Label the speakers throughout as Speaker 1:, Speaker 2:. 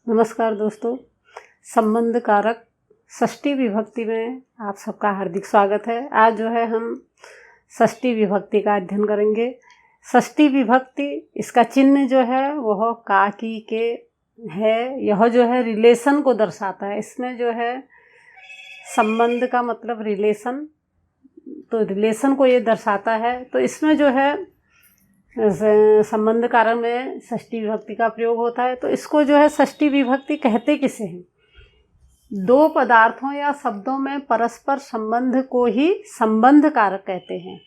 Speaker 1: नमस्कार दोस्तों, संबंध कारक षष्ठी विभक्ति में आप सबका हार्दिक स्वागत है। आज जो है हम षष्ठी विभक्ति का अध्ययन करेंगे। षष्ठी विभक्ति, इसका चिन्ह जो है वह का की के है। यह जो है रिलेशन को दर्शाता है। इसमें जो है संबंध का मतलब रिलेशन, तो रिलेशन को ये दर्शाता है। तो इसमें जो है संबंध कारक में षष्ठी विभक्ति का प्रयोग होता है। तो इसको जो है षष्ठी विभक्ति कहते किसे हैं? दो पदार्थों या शब्दों में परस्पर संबंध को ही संबंध कारक कहते हैं।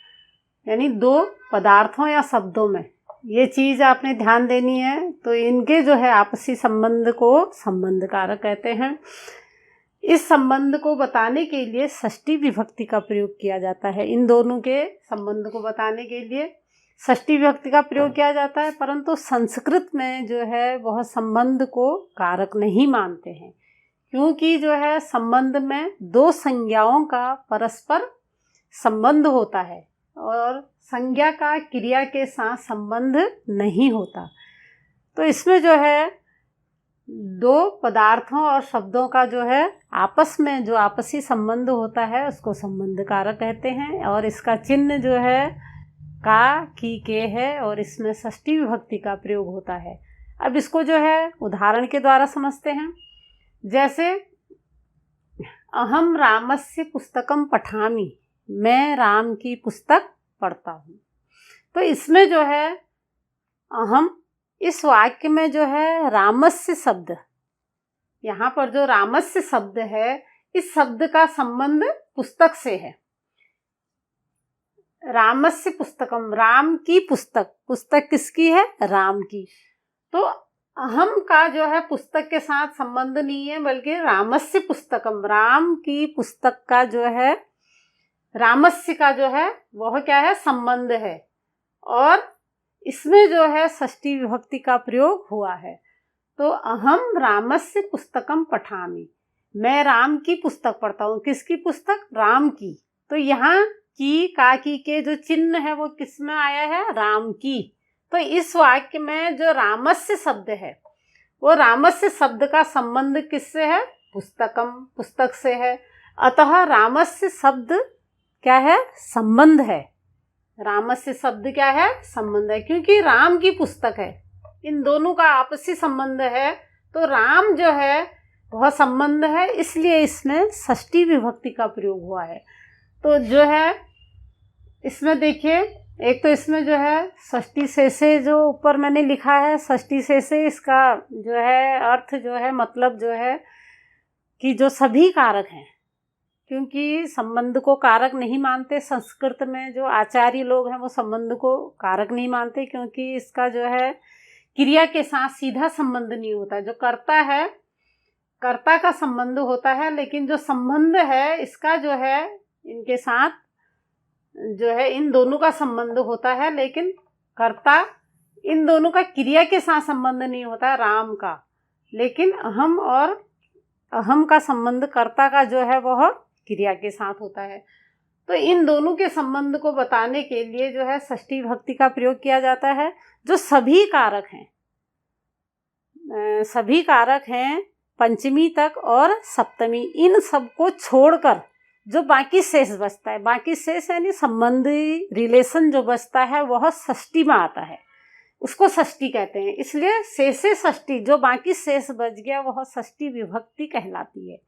Speaker 1: यानी दो पदार्थों या शब्दों में, ये चीज़ आपने ध्यान देनी है। तो इनके जो है आपसी संबंध को संबंध कारक कहते हैं। इस संबंध को बताने के लिए षष्ठी विभक्ति का प्रयोग किया जाता है। इन दोनों के संबंध को बताने के लिए षष्ठी विभक्ति का प्रयोग किया जाता है, परंतु संस्कृत में जो है वह संबंध को कारक नहीं मानते हैं, क्योंकि जो है संबंध में दो संज्ञाओं का परस्पर संबंध होता है और संज्ञा का क्रिया के साथ संबंध नहीं होता। तो इसमें जो है दो पदार्थों और शब्दों का जो है आपस में जो आपसी संबंध होता है उसको संबंध कारक कहते हैं। और इसका चिन्ह जो है का की के है और इसमें षष्ठी विभक्ति का प्रयोग होता है। अब इसको जो है उदाहरण के द्वारा समझते हैं। जैसे अहम रामस्य पुस्तकम पठामि, मैं राम की पुस्तक पढ़ता हूँ। तो इसमें जो है अहम, इस वाक्य में जो है रामस्य शब्द, यहाँ पर जो रामस्य शब्द है, इस शब्द का संबंध पुस्तक से है। रामस्य पुस्तकम, राम की पुस्तक, पुस्तक किसकी है? राम की। तो अहम का जो है पुस्तक के साथ संबंध नहीं है, बल्कि रामस्य पुस्तकम, राम की पुस्तक का जो है, रामस्य का जो है वह क्या है? संबंध है। और इसमें जो है षष्ठी विभक्ति का प्रयोग हुआ है। तो अहम रामस्य पुस्तकम पठामि, मैं राम की पुस्तक पढ़ता हूँ। किसकी पुस्तक? राम की। तो यहाँ की का की के जो चिन्ह है वो किस में आया है? राम की। तो इस वाक्य में जो रामस्य शब्द है, वो रामस्य शब्द का संबंध किससे है? पुस्तकम, पुस्तक से है। अतः रामस्य शब्द क्या है? संबंध है। रामस्य शब्द क्या है? संबंध है, क्योंकि राम की पुस्तक है। इन दोनों का आपसी संबंध है। तो राम जो है वह संबंध है, इसलिए इसमें षष्ठी विभक्ति का प्रयोग हुआ है। तो जो है इसमें देखिए, एक तो इसमें जो है षष्ठी से जो ऊपर मैंने लिखा है, षष्ठी से इसका जो है अर्थ जो है, मतलब जो है कि जो सभी कारक हैं, क्योंकि संबंध को कारक नहीं मानते। संस्कृत में जो आचार्य लोग हैं वो संबंध को कारक नहीं मानते, क्योंकि इसका जो है क्रिया के साथ सीधा संबंध नहीं होता। जो कर्ता है, कर्ता का संबंध होता है, लेकिन जो संबंध है इसका जो है इनके साथ जो है इन दोनों का संबंध होता है, लेकिन कर्ता, इन दोनों का क्रिया के साथ संबंध नहीं होता है राम का, लेकिन अहम और अहम का संबंध कर्ता का जो है वह क्रिया के साथ होता है। तो इन दोनों के संबंध को बताने के लिए जो है षष्ठी विभक्ति का प्रयोग किया जाता है। जो सभी कारक हैं, सभी कारक हैं पंचमी तक और सप्तमी, इन सब को छोड़कर जो बाकी शेष बचता है, बाकी शेष यानी संबंधी रिलेशन जो बचता है वह षष्ठी में आता है, उसको षष्ठी कहते हैं। इसलिए शेषे षष्ठी, जो बाकी शेष बच गया वह षष्ठी विभक्ति कहलाती है,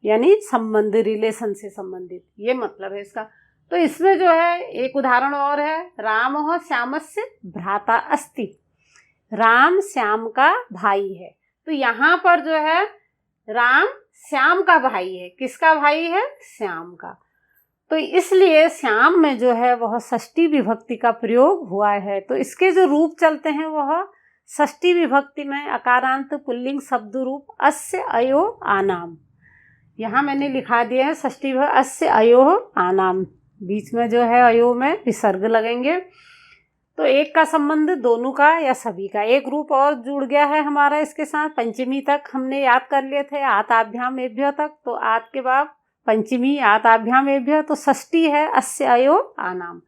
Speaker 1: यानी संबंध, रिलेशन से संबंधित, ये मतलब है इसका। तो इसमें जो है एक उदाहरण और है, रामः श्यामस्य भ्राता अस्ति, राम श्याम का भाई है। तो यहाँ पर जो है राम श्याम का भाई है। किसका भाई है? श्याम का। तो इसलिए श्याम में जो है वह षष्ठी विभक्ति का प्रयोग हुआ है। तो इसके जो रूप चलते हैं वह षष्ठी विभक्ति में अकारांत पुल्लिंग शब्द रूप अस्य अयो आनाम, यहाँ मैंने लिखा दिया है षष्ठी विभक्ति अस्य अयो आनाम, बीच में जो है अयो में विसर्ग लगेंगे। तो एक का संबंध दोनों का या सभी का। एक रूप और जुड़ गया है हमारा इसके साथ, पंचमी तक हमने याद कर लिए थे, आताभ्याम एभ्य तक। तो आत के बाद पंचमी, आताभ्याम एभ्य, तो षष्ठी है अस्य अयो आनाम।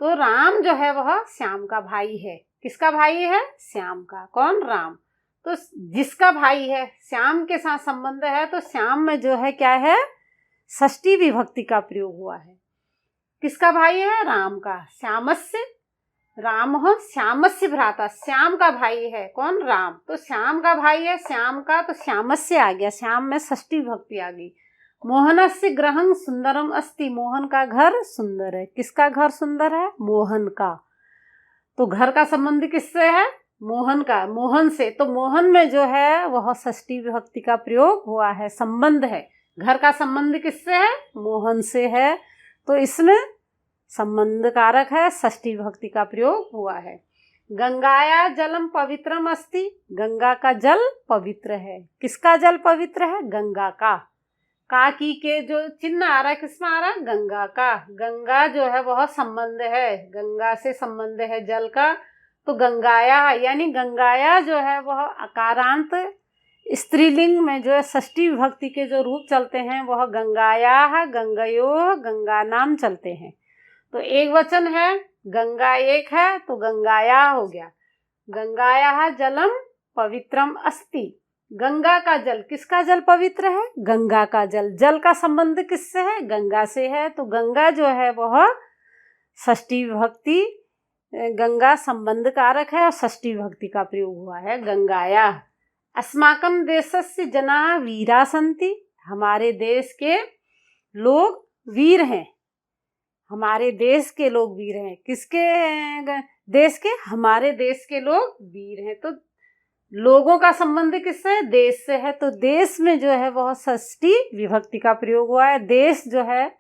Speaker 1: तो राम जो है वह श्याम का भाई है। किसका भाई है? श्याम का। कौन? राम। तो जिसका भाई है, श्याम के साथ संबंध है, तो श्याम में जो है क्या है, षष्ठी विभक्ति का प्रयोग हुआ है। किसका भाई है, राम का। श्यामस्य, राम हो श्यामस्य भ्राता, श्याम का भाई है कौन, राम, तो श्याम का भाई है श्याम का, तो श्यामस्य आ गया, श्याम में षष्ठी विभक्ति आ गई। मोहनस्य गृहं सुंदरम अस्ति, मोहन का घर सुंदर है। किसका घर सुंदर है, मोहन का। तो घर का संबंध किससे है, मोहन का, मोहन से, तो मोहन में जो है वह षष्ठी विभक्ति का प्रयोग हुआ है, संबंध है। घर का संबंध किससे है, मोहन से है, तो इसमें संबंध कारक है, षष्ठी विभक्ति का प्रयोग हुआ है। गंगाया जलम पवित्रम अस्ति, गंगा का जल पवित्र है। किसका जल पवित्र है, गंगा का। की के जो चिन्ह आ रहा है, किसमें आ रहा है, गंगा का। गंगा जो है वह संबंध है, गंगा से संबंध है जल का, तो गंगाया, यानी गंगाया जो है वह अकारांत स्त्रीलिंग में जो है षष्ठी विभक्ति के जो रूप चलते हैं वह गंगाया, गंगयो, गंगा नाम चलते हैं। तो एक वचन है, गंगा एक है, तो गंगाया हो गया। गंगाया जलम पवित्रम अस्ति, गंगा का जल, किसका जल पवित्र है, गंगा का जल। जल का संबंध किससे है, गंगा से है, तो गंगा जो है वह षष्ठी विभक्ति, गंगा संबंध कारक है और षष्ठी विभक्ति का प्रयोग हुआ है, गंगाया। अस्माकं देशस्य जनाः वीरा सन्ति, हमारे देश के लोग वीर हैं, हमारे देश के लोग वीर हैं। किसके देश के, हमारे देश के लोग वीर हैं। तो लोगों का संबंध किससे है, देश से है, तो देश में जो है वह षष्ठी विभक्ति का प्रयोग हुआ है। देश जो है,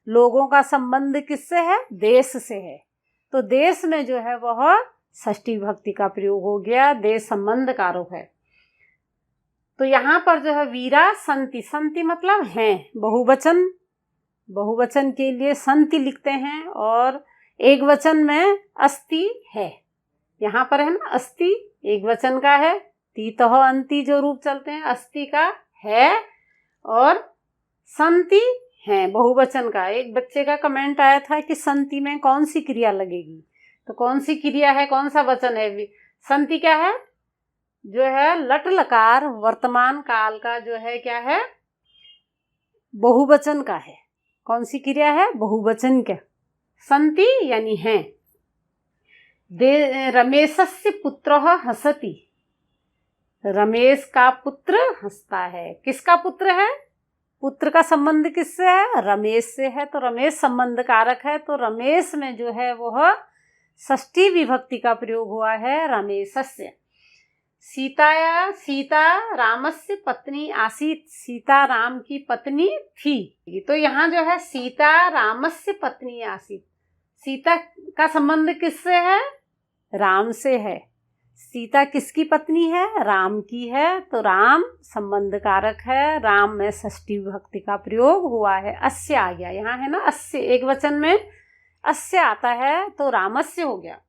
Speaker 1: लोगों का संबंध किससे है, देश से है, तो देश में जो है वह षष्ठी विभक्ति का प्रयोग हो गया, देश संबंध कारक है। तो यहाँ पर जो है वीरा संति, संति मतलब हैं, बहुवचन, बहुवचन के लिए संति लिखते हैं, और एक वचन में अस्ति है, यहाँ पर है ना अस्ति एक वचन का है, तीतः अंति जो रूप चलते हैं अस्ति का है, और संति है बहुवचन का। एक बच्चे का कमेंट आया था कि संति में कौन सी क्रिया लगेगी, तो कौन सी क्रिया है, कौन सा वचन है, संति क्या है, जो है लट लकार वर्तमान काल का जो है क्या है, बहुवचन का है। कौन सी क्रिया है, बहुवचन का, संति यानी है। रमेशस्य पुत्रः हसति, रमेश का पुत्र हंसता है। किसका पुत्र है, पुत्र का संबंध किससे है, रमेश से है, तो रमेश संबंध कारक है, तो रमेश में जो है वह षष्ठी विभक्ति का प्रयोग हुआ है, रमेशस्य। सीताया, सीता रामस्य पत्नी आसीत, सीता राम की पत्नी थी, तो यहाँ जो है सीता रामस्य पत्नी आसीत, सीता का संबंध किससे है, राम से है। सीता किसकी पत्नी है, राम की है, तो राम संबंध कारक है, राम में षष्ठी विभक्ति का प्रयोग हुआ है। अस्य आ गया, यहाँ है ना अस्य, एक वचन में अस्य आता है, तो रामस्य हो गया।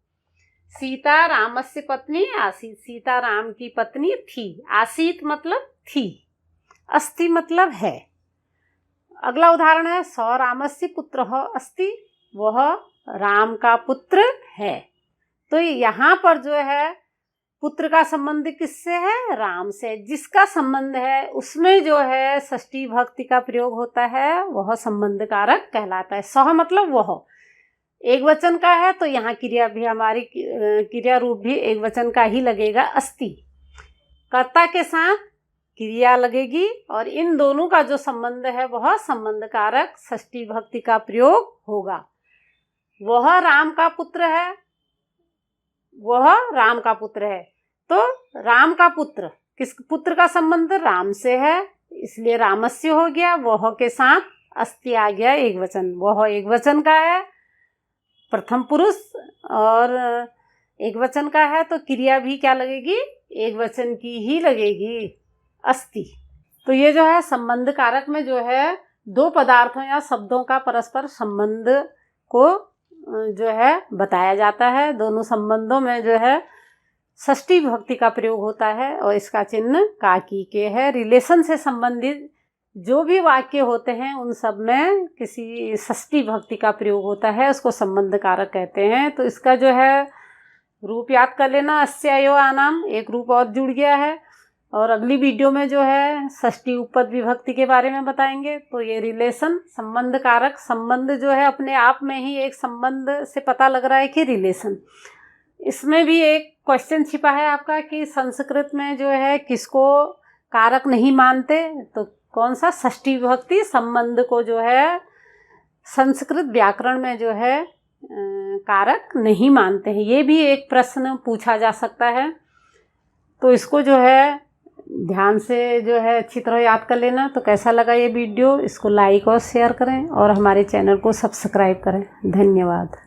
Speaker 1: सीता रामस्य पत्नी आसीत, सीता राम की पत्नी थी, आसीत मतलब थी, अस्ति मतलब है। अगला उदाहरण है, स रामस्य पुत्रः अस्ति, वह राम का पुत्र है। तो यहाँ पर जो है पुत्र का संबंध किससे है, राम से। जिसका संबंध है उसमें जो है षष्ठी विभक्ति का प्रयोग होता है, वह संबंध कारक कहलाता है। सह मतलब वह, एक वचन का है, तो यहाँ क्रिया भी हमारी क्रिया रूप भी एक वचन का ही लगेगा, अस्ति। कर्ता के साथ क्रिया लगेगी, और इन दोनों का जो संबंध है वह संबंध कारक षष्ठी विभक्ति का प्रयोग होगा। वह राम का पुत्र है, वह राम का पुत्र है, तो राम का पुत्र, किस पुत्र का संबंध राम से है, इसलिए रामस्य हो गया। वह के साथ अस्ति आ गया एक वचन, वह एक वचन का है, प्रथम पुरुष और एक वचन का है, तो क्रिया भी क्या लगेगी, एक वचन की ही लगेगी, अस्ति। तो ये जो है संबंध कारक में जो है दो पदार्थों या शब्दों का परस्पर संबंध को जो है बताया जाता है। दोनों संबंधों में जो है षष्ठी विभक्ति का प्रयोग होता है, और इसका चिन्ह काकी के है। रिलेशन से संबंधित जो भी वाक्य होते हैं उन सब में किसी षष्ठी विभक्ति का प्रयोग होता है, उसको संबंध कारक कहते हैं। तो इसका जो है रूप याद कर लेना, अस्य अयो आनाम, एक रूप और जुड़ गया है। और अगली वीडियो में जो है षष्ठी उपपद विभक्ति के बारे में बताएंगे। तो ये रिलेशन, संबंध कारक, संबंध जो है अपने आप में ही एक संबंध से पता लग रहा है कि रिलेशन। इसमें भी एक क्वेश्चन छिपा है आपका कि संस्कृत में जो है किसको कारक नहीं मानते, तो कौन सा? षष्ठी विभक्ति संबंध को जो है संस्कृत व्याकरण में जो है कारक नहीं मानते हैं। ये भी एक प्रश्न पूछा जा सकता है। तो इसको जो है ध्यान से जो है अच्छी तरह याद कर लेना। तो कैसा लगा ये वीडियो? इसको लाइक और शेयर करें और हमारे चैनल को सब्सक्राइब करें। धन्यवाद।